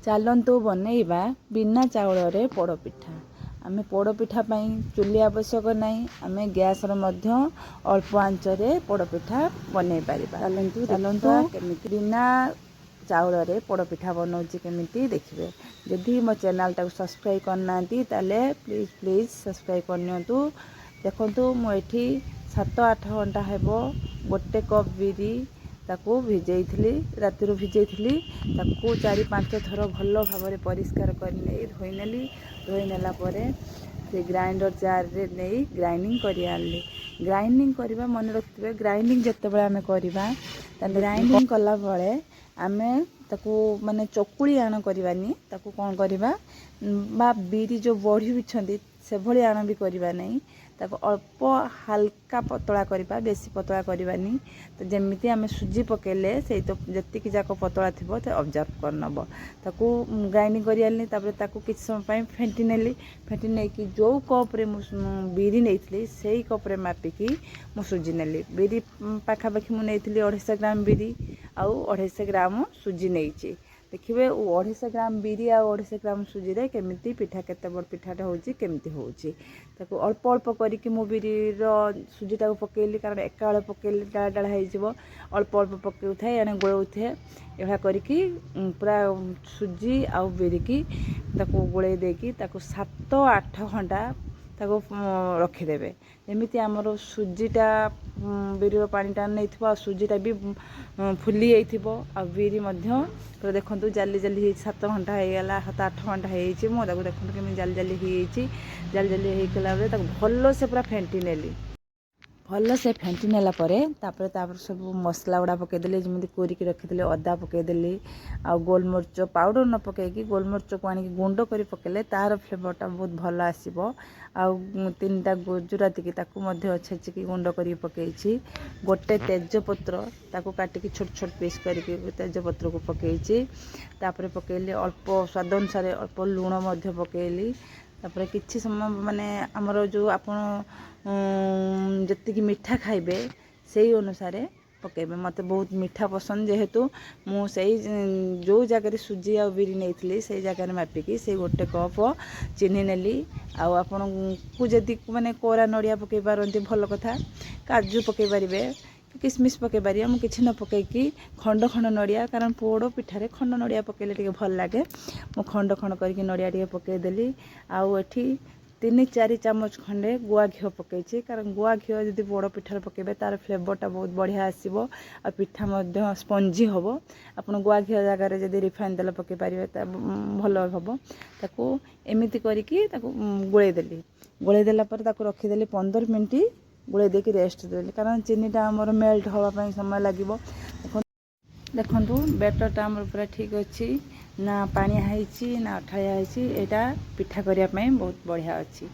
ଚାଲନ୍ତୁ ବନେଇବା ବିନା ଚାଉଳରେ ପୋଡ଼ପିଠା। ଆମେ ପୋଡ଼ପିଠା ପାଇଁ ଚୁଲି ଆବଶ୍ୟକ ନାହିଁ, ଆମେ ଗ୍ୟାସରେ ମଧ୍ୟ ଅଳ୍ପ ଆଞ୍ଚରେ ପୋଡ଼ପିଠା ବନେଇ ପାରିବା। ଚାଲନ୍ତୁ କେମିତି ବିନା ଚାଉଳରେ ପୋଡ଼ପିଠା ବନାଉଛି କେମିତି ଦେଖିବେ। ଯଦି ମୋ ଚ୍ୟାନେଲଟାକୁ ସବସ୍କ୍ରାଇବ୍ କରିନାହାନ୍ତି ତାହେଲେ ପ୍ଲିଜ୍ ସବସ୍କ୍ରାଇବ୍ କରିନିଅନ୍ତୁ। ଦେଖନ୍ତୁ ମୁଁ ଏଠି 7-8 ଘଣ୍ଟା ହେବ ଗୋଟେ କପ୍ ବିରି ତାକୁ ଭିଜେଇଥିଲି, ରାତିରୁ ଭିଜେଇଥିଲି। ତାକୁ 4-5 ଥର ଭଲ ଭାବରେ ପରିଷ୍କାର କରି ନେଇ ଧୋଇ ନେଲି। ଧୋଇ ନେଲା ପରେ ସେ ଗ୍ରାଇଣ୍ଡର ଜାରରେ ନେଇ ଗ୍ରାଇଣ୍ଡିଙ୍ଗ କରି ଆଣିଲି। ଗ୍ରାଇଣ୍ଡିଙ୍ଗ କରିବା ମନେ ରଖିଥିବେ, ଗ୍ରାଇଣ୍ଡିଙ୍ଗ ଯେତେବେଳେ ଆମେ କରିବା ତାହେଲେ ଗ୍ରାଇଣ୍ଡିଙ୍ଗ କଲାବେଳେ ଆମେ ତାକୁ ମାନେ ଚକୁଳି ଆଣ କରିବାନି, ତାକୁ କ'ଣ କରିବା ବା ବିରି ଯେଉଁ ବଢ଼ି ବିଛନ୍ତି ସେଭଳି ଆଣ ବି କରିବା ନାହିଁ। ତାକୁ ଅଳ୍ପ ହାଲକା ପତଳା କରିବା, ବେଶୀ ପତଳା କରିବାନି। ତ ଯେମିତି ଆମେ ସୁଜି ପକାଇଲେ ସେଇ ତ ଯେତିକି ଯାକ ପତଳା ଥିବ ସେ ଅବଜର୍ଭ କରିନେବ। ତାକୁ ଗ୍ରାଇଣ୍ଡିଙ୍ଗ କରି ଆଣିଲି। ତାପରେ ତାକୁ କିଛି ସମୟ ପାଇଁ ଫେଣ୍ଟି ନେଲି। ଫେଣ୍ଟି ନେଇକି ଯେଉଁ କପ୍ରେ ମୁଁ ବିରି ନେଇଥିଲି ସେଇ କପ୍ରେ ମାପିକି ମୁଁ ସୁଜି ନେଲି। ବିରି ପାଖାପାଖି ମୁଁ ନେଇଥିଲି 250 ଗ୍ରାମ ବିରି ଆଉ 250 ଗ୍ରାମ ସୁଜି ନେଇଛି। ଦେଖିବେ 250 ଗ୍ରାମ ବିରି ଆଉ 250 ଗ୍ରାମ ସୁଜିରେ କେମିତି ପିଠା, କେତେ ବଡ଼ ପିଠାଟା ହେଉଛି କେମିତି ହେଉଛି। ତାକୁ ଅଳ୍ପ ଅଳ୍ପ କରିକି ମୁଁ ବିରିର ସୁଜିଟାକୁ ପକାଇଲି, କାରଣ ଏକା ବେଳେ ପକାଇଲେ ଡାଳା ଡାଳା ହେଇଯିବ। ଅଳ୍ପ ଅଳ୍ପ ପକାଉଥାଏ, ଏଣେ ଗୋଳଉଥାଏ। ଏଭଳିଆ କରିକି ପୁରା ସୁଜି ଆଉ ବିରିକି ତାକୁ ଗୋଳେଇ ଦେଇକି ତାକୁ 7-8 ଘଣ୍ଟା ତାକୁ ରଖିଦେବେ। ଯେମିତି ଆମର ସୁଜିଟା ବିରିର ପାଣିଟା ନେଇଥିବ ଆଉ ସୁଜିଟା ବି ଫୁଲି ଯାଇଥିବ ଆଉ ବିରି ମଧ୍ୟ ପୁରା ଦେଖନ୍ତୁ ଜାଲି ଜାଲି ହେଇଛି। 7 ଘଣ୍ଟା ହେଇଗଲା, 7-8 ଘଣ୍ଟା ହେଇଯାଇଛି। ମୁଁ ତାକୁ ଦେଖନ୍ତୁ କେମିତି ଜାଲି ଜାଲି ହେଇଯାଇଛି। ଜାଲି ଜାଲି ହେଇଗଲା ବେଳେ ତାକୁ ଭଲସେ ପୁରା ଫେଣ୍ଟି ନେଲି। ଭଲସେ ଫେଣ୍ଟି ନେଲା ପରେ ତାପରେ ସବୁ ମସଲା ଗୁଡ଼ା ପକାଇଦେଲି। ଯେମିତି କୋରିକି ରଖିଥିଲି ଅଦା ପକାଇଦେଲି ଆଉ ଗୋଲମରିଚ ପାଉଡ଼ର ନ ପକାଇକି ଗୋଲମରିଚକୁ ଆଣିକି ଗୁଣ୍ଡ କରି ପକାଇଲେ ତା'ର ଫ୍ଲେଭରଟା ବହୁତ ଭଲ ଆସିବ। ଆଉ 3ଟା ଗୁଜୁରାତିକି ତାକୁ ମଧ୍ୟ ଛେଚିକି ଗୁଣ୍ଡ କରିକି ପକାଇଛି। ଗୋଟେ ତେଜପତ୍ର ତାକୁ କାଟିକି ଛୋଟ ଛୋଟ ପିସ୍ କରିକି ତେଜପତ୍ରକୁ ପକାଇଛି। ତାପରେ ପକାଇଲି ଅଳ୍ପ ସ୍ୱାଦ ଅନୁସାରେ ଅଳ୍ପ ଲୁଣ ମଧ୍ୟ ପକାଇଲି। ତାପରେ କିଛି ସମୟ ମାନେ ଆମର ଯେଉଁ ଆପଣ ଯେତିକି ମିଠା ଖାଇବେ ସେଇ ଅନୁସାରେ ପକାଇବେ। ମୋତେ ବହୁତ ମିଠା ପସନ୍ଦ, ଯେହେତୁ ମୁଁ ସେଇ ଯେଉଁ ଜାଗାରେ ସୁଜି ଆଉ ବିରି ନେଇଥିଲି ସେଇ ଜାଗାରେ ମାପିକି ସେଇ ଗୋଟେ କପ୍ ଚିନି ନେଲି। ଆଉ ଆପଣଙ୍କୁ ଯଦି ମାନେ କୋରା ନଡ଼ିଆ ପକାଇ ପାରନ୍ତି ଭଲ କଥା, କାଜୁ ପକାଇ ପାରିବେ, କିସମିସ୍ ପକାଇ ପାରିବେ। ମୁଁ କିଛି ନ ପକାଇକି ଖଣ୍ଡ ନଡ଼ିଆ, କାରଣ ପୋଡ଼ ପିଠାରେ ଖଣ୍ଡ ନଡ଼ିଆ ପକାଇଲେ ଟିକେ ଭଲ ଲାଗେ, ମୁଁ ଖଣ୍ଡ କରିକି ନଡ଼ିଆ ଟିକେ ପକାଇଦେଲି। ଆଉ ଏଠି 3-4 ଚାମଚ ଖଣ୍ଡେ ଗୁଆ ଘିଅ ପକାଇଛି, କାରଣ ଗୁଆ ଘିଅ ଯଦି ପୋଡ଼ ପିଠାରେ ପକାଇବେ ତା'ର ଫ୍ଲେଭରଟା ବହୁତ ବଢ଼ିଆ ଆସିବ ଆଉ ପିଠା ମଧ୍ୟ ସ୍ପଞ୍ଜି ହେବ। ଆପଣ ଗୁଆ ଘିଅ ଜାଗାରେ ଯଦି ରିଫାଇନ୍ ତେଲ ପକାଇ ପାରିବେ ତା ଭଲ ହେବ। ତାକୁ ଏମିତି କରିକି ତାକୁ ଗୋଳେଇ ଦେଲି। ଗୋଳେଇ ଦେଲା ପରେ ତାକୁ ରଖିଦେଲି 15 ମିନିଟ୍ ଗୋଳେଇ ଦେଇକି ରେଷ୍ଟ ଦେଲି, କାରଣ ଚିନିଟା ଆମର ମେଲ୍ଟ ହେବା ପାଇଁ ସମୟ ଲାଗିବ। ଦେଖନ୍ତୁ ବ୍ୟାଟରଟା ଆମର ପୁରା ଠିକ୍ ଅଛି, ନା ପାଣିଆ ହେଇଛି ନା ଅଠାଳିଆ ହେଇଛି। ଏଇଟା ପିଠା କରିବା ପାଇଁ ବହୁତ ବଢ଼ିଆ ଅଛି।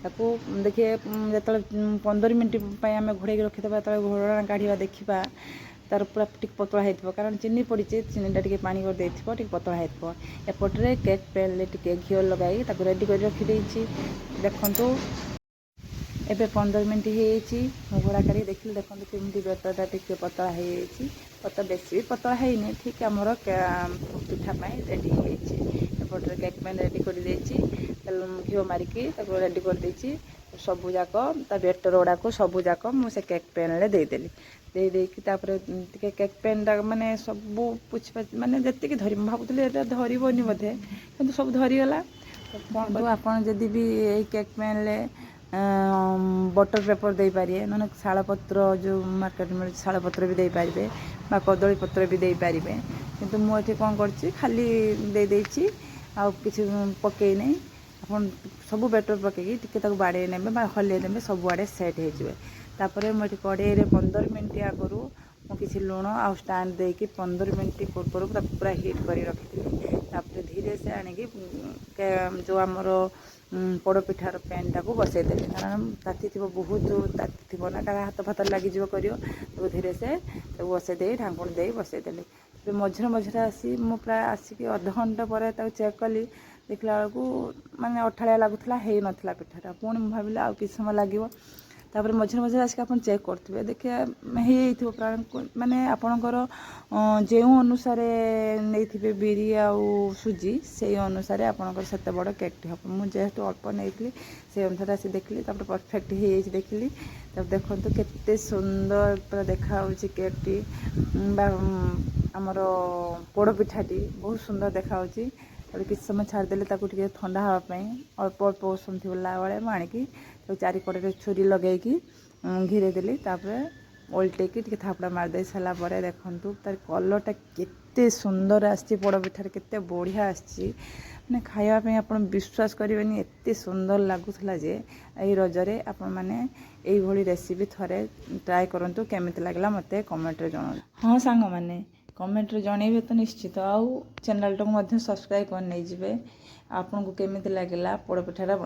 ତାକୁ ଦେଖିବେ ଯେତେବେଳେ 15 ମିନିଟ୍ ପାଇଁ ଆମେ ଘୋଡ଼େଇକି ରଖିଦେବା, ଯେତେବେଳେ ଘୋଡ଼ଣା କାଢ଼ିବା ଦେଖିବା ତା'ର ପୁରା ଟିକେ ପତଳା ହେଇଥିବ, କାରଣ ଚିନି ପଡ଼ିଛି। ଚିନିଟା ଟିକେ ପାଣି କରିଦେଇଥିବ, ଟିକେ ପତଳା ହେଇଥିବ। ଏପଟରେ କେକ୍ ପ୍ୟାନ୍ରେ ଟିକେ ଘିଅ ଲଗାଇ ତାକୁ ରେଡ଼ି କରି ରଖିଦେଇଛି। ଦେଖନ୍ତୁ ଏବେ 15 ମିନିଟ୍ ହେଇଯାଇଛି। ମୁଁ ଘୋଡ଼ା କାଢ଼ିକି ଦେଖିଲି, ଦେଖନ୍ତୁ କେମିତି ବ୍ୟାଟରଟା ଟିକେ ପତଳା ହେଇଯାଇଛି। ବେଶୀ ବି ପତଳା ହେଇନି, ଠିକ୍ ଆମର ପିଠା ପାଇଁ ରେଡ଼ି ହେଇଯାଇଛି। ଏପଟରେ କେକ୍ ପ୍ୟାନ୍ ରେଡ଼ି କରିଦେଇଛି, ଘିଅ ମାରିକି ତାକୁ ରେଡ଼ି କରିଦେଇଛି। ସବୁଯାକ ତା ବ୍ୟାଟର ଗୁଡ଼ାକୁ ସବୁଯାକ ମୁଁ ସେ କେକ୍ ପ୍ୟାନ୍ରେ ଦେଇଦେଲି। ଦେଇକି ତାପରେ ଟିକେ କେକ୍ ପ୍ୟାନ୍ଟା ମାନେ ସବୁ ମାନେ ଯେତିକି ଧରିବ, ମୁଁ ଭାବୁଥିଲି ଏଇଟା ଧରିବନି ବୋଧେ, କିନ୍ତୁ ସବୁ ଧରିଗଲା। କ'ଣ ଆପଣ ଯଦି ବି ଏଇ କେକ୍ ପ୍ୟାନ୍ରେ ବଟର ପେପର ଦେଇପାରିବେ, ନହେଲେ ଶାଳପତ୍ର ଯେଉଁ ମାର୍କେଟରେ ମିଳୁଛି ଶାଳପତ୍ର ବି ଦେଇପାରିବେ ବା କଦଳୀ ପତ୍ର ବି ଦେଇପାରିବେ। କିନ୍ତୁ ମୁଁ ଏଠି କ'ଣ କରିଛି, ଖାଲି ଦେଇଦେଇଛି ଆଉ କିଛି ପକାଇ ନାହିଁ। ଆପଣ ସବୁ ବ୍ୟାଟର ପକାଇକି ଟିକେ ତାକୁ ବାଡ଼େଇ ନେବେ ବା ହଲେଇ ନେବେ, ସବୁଆଡ଼େ ସେଟ୍ ହେଇଯିବେ। ତାପରେ ମୁଁ ଏଠି କଡ଼େଇରେ 15 ମିନିଟ୍ ଆଗରୁ ମୁଁ କିଛି ଲୁଣ ଆଉ ଷ୍ଟାଣ୍ଡ ଦେଇକି 15 ମିନିଟ୍ ପୂର୍ବରୁ ତାକୁ ପୁରା ହିଟ୍ କରି ରଖିଥିଲି। ତାପରେ ଧୀରେ ସେ ଆଣିକି ଯେଉଁ ଆମର ପୋଡ଼ପିଠାର ପ୍ୟାନ୍ଟାକୁ ବସାଇଦେଲି, କାରଣ ତାତି ଥିବ, ବହୁତ ତାତି ଥିବ ନା, କାରଣ ହାତ ଫାତ ଲାଗିଯିବ କରିବ। ତାକୁ ଧୀରେ ସେ ତାକୁ ବସାଇ ଦେଇ ଢାଙ୍କୁଣି ଦେଇ ବସାଇଦେଲି। ମଝିରେ ମଝିରେ ମୁଁ ପ୍ରାୟ ଆସିକି ଅଧଘଣ୍ଟା ପରେ ତାକୁ ଚେକ୍ କଲି। ଦେଖିଲା ବେଳକୁ ମାନେ ଅଠାଳିଆ ଲାଗୁଥିଲା, ହେଇନଥିଲା ପିଠାଟା। ପୁଣି ମୁଁ ଭାବିଲି ଆଉ କିଛି ସମୟ ଲାଗିବ। ତାପରେ ମଝିରେ ମଝିରେ ଆସିକି ଆପଣ ଚେକ୍ କରୁଥିବେ ଦେଖିବା ହେଇଯାଇଥିବ ପ୍ରାୟ ମାନେ ଆପଣଙ୍କର ଯେଉଁ ଅନୁସାରେ ନେଇଥିବେ ବିରି ଆଉ ସୁଜି ସେଇ ଅନୁସାରେ ଆପଣଙ୍କର ସେତେ ବଡ଼ କେକ୍ଟି ହେବ। ମୁଁ ଯେହେତୁ ଅଳ୍ପ ନେଇଥିଲି ସେଇ ଅନୁସାରେ ଆସି ଦେଖିଲି, ତାପରେ ପରଫେକ୍ଟ ହେଇଯାଇଛି ଦେଖିଲି। ତାପରେ ଦେଖନ୍ତୁ କେତେ ସୁନ୍ଦର ପୁରା ଦେଖାହେଉଛି କେକ୍ଟି ବା ଆମର ପୋଡ଼ପିଠାଟି ବହୁତ ସୁନ୍ଦର ଦେଖାହେଉଛି। ତାପରେ କିଛି ସମୟ ଛାଡ଼ିଦେଲେ ତାକୁ ଟିକେ ଥଣ୍ଡା ହେବା ପାଇଁ, ଅଳ୍ପ ଅଳ୍ପ ଉଷୁମ ଥିଲା ବେଳେ ମୁଁ ଆଣିକି ତାକୁ ଚାରିପଟରେ ଛୁରୀ ଲଗେଇକି ଘିରେଇ ଦେଲି। ତାପରେ ଓଲଟେଇକି ଟିକେ ଥାପଡ଼ା ମାରିଦେଇ ସାରିଲା ପରେ ଦେଖନ୍ତୁ ତାର କଲର୍ଟା କେତେ ସୁନ୍ଦର ଆସିଛି, ପୋଡ଼ପିଠାରେ କେତେ ବଢ଼ିଆ ଆସିଛି। ମାନେ ଖାଇବା ପାଇଁ ଆପଣ ବିଶ୍ୱାସ କରିବେନି ଏତେ ସୁନ୍ଦର ଲାଗୁଥିଲା ଯେ ଏଇ ରଜରେ ଆପଣମାନେ ଏଇଭଳି ରେସିପି ଥରେ ଟ୍ରାଏ କରନ୍ତୁ। କେମିତି ଲାଗିଲା ମୋତେ କମେଣ୍ଟରେ ଜଣାନ୍ତୁ। ହଁ ସାଙ୍ଗମାନେ, କମେଣ୍ଟରେ ଜଣେଇବେ ତ ନିଶ୍ଚିତ, ଆଉ ଚ୍ୟାନେଲଟାକୁ ମଧ୍ୟ ସବସ୍କ୍ରାଇବ୍ କରି ନେଇଯିବେ। ଆପଣଙ୍କୁ କେମିତି ଲାଗିଲା ପୋଡ଼ପିଠାଟା।